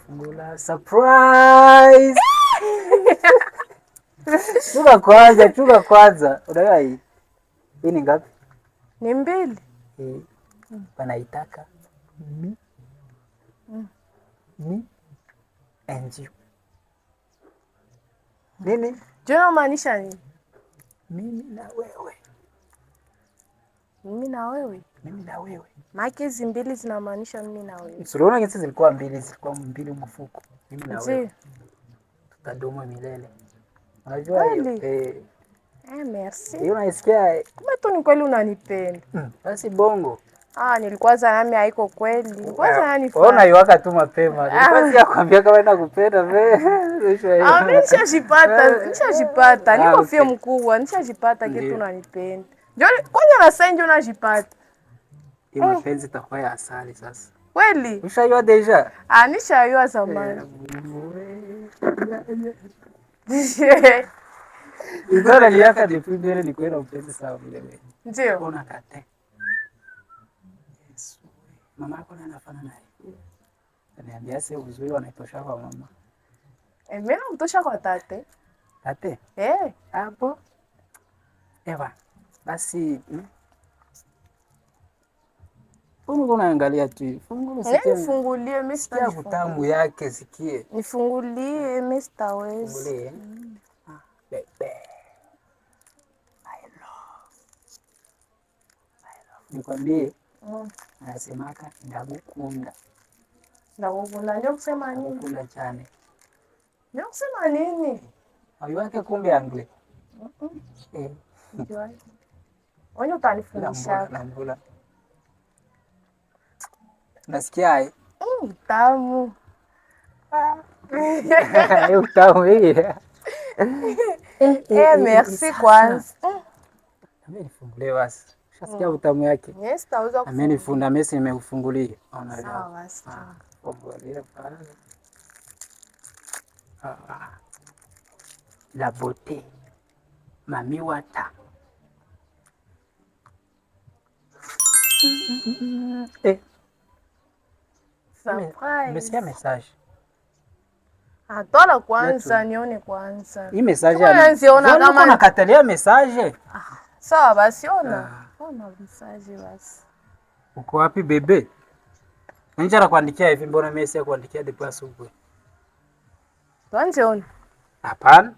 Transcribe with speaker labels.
Speaker 1: Fungula. Surprise! Chunga kwanza. Unaona hii? Hii ni ngapi?
Speaker 2: Ni 2.
Speaker 1: Panaitaka me and you. Nini?
Speaker 2: Jona maanisha nini?
Speaker 1: Mimi na wewe.
Speaker 2: Mimi na wewe.
Speaker 1: Mimi na wewe.
Speaker 2: Maana hizi 2 zinamaanisha mimi na wewe.
Speaker 1: Usiona hizi zilikuwa 2 mfuko. Mimi na wewe. Tutadumu milele. Unajua hiyo?
Speaker 2: Merci.
Speaker 1: Hiyo unaisikia?
Speaker 2: Kumbe tu ni kweli unanipenda.
Speaker 1: Basi bongo.
Speaker 2: Nilikuwa nami haiko kweli. Nilikuwa nanifahamu.
Speaker 1: Ona iwaka tu mapema. Nilikuwa sikwambia kama nakupenda wewe.
Speaker 2: Mimi nishajipata. Niko fie mkubwa, nishajipata kitu unanipenda. Njoo kwanza na sasa ndio unajipata.
Speaker 1: Hiyo mapenzi itakuwa ya asali sasa.
Speaker 2: Kweli?
Speaker 1: Ushajua deja?
Speaker 2: Nishajua zamani.
Speaker 1: Ndio niliaka depuis mbele ni kwenda mpenzi sawa vile vile.
Speaker 2: Ndio.
Speaker 1: Ona kate. Yesu. Mama yako anafanya naye. Ananiambia sasa uzuri wanaitosha kwa mama.
Speaker 2: Mimi namtosha kwa tate.
Speaker 1: Tate? Hapo. Ewa. Basi fungu unaangalia tu. Fungu sikia.
Speaker 2: Nifungulie mimi
Speaker 1: sikia utamu yake sikie.
Speaker 2: Nifungulie mimi sitaweza.
Speaker 1: Fungulie. Bebe. I love. Nikwambie. Nasemaka ndagukunda.
Speaker 2: Ndagukunda ndio kusema nini?
Speaker 1: Ndagukunda cyane.
Speaker 2: Ndio kusema nini?
Speaker 1: Ayo yake kumbe angle.
Speaker 2: Ndio. Wewe utanifundisha.
Speaker 1: Nambula. Nasikia ai.
Speaker 2: Tamu.
Speaker 1: Tamu hii.
Speaker 2: Merci kwanza.
Speaker 1: Amenifungulia basi. Shasikia utamu yake.
Speaker 2: Yes, tauza
Speaker 1: kufungua. Amenifunda mesi nimeufungulia.
Speaker 2: Sawa basi.
Speaker 1: Fungulia pale. La beauté. Mami wata.
Speaker 2: Surprise.
Speaker 1: Nimesikia message.
Speaker 2: Tola kwanza nione kwanza.
Speaker 1: Hii message
Speaker 2: anaziona kama
Speaker 1: nakatalia message.
Speaker 2: Sawa basi ona. Ona message basi.
Speaker 1: Uko wapi bebe? Nje anakuandikia hivi mbona mimi si kuandikia depuis asubuhi?
Speaker 2: Tuanze ona.
Speaker 1: Hapana.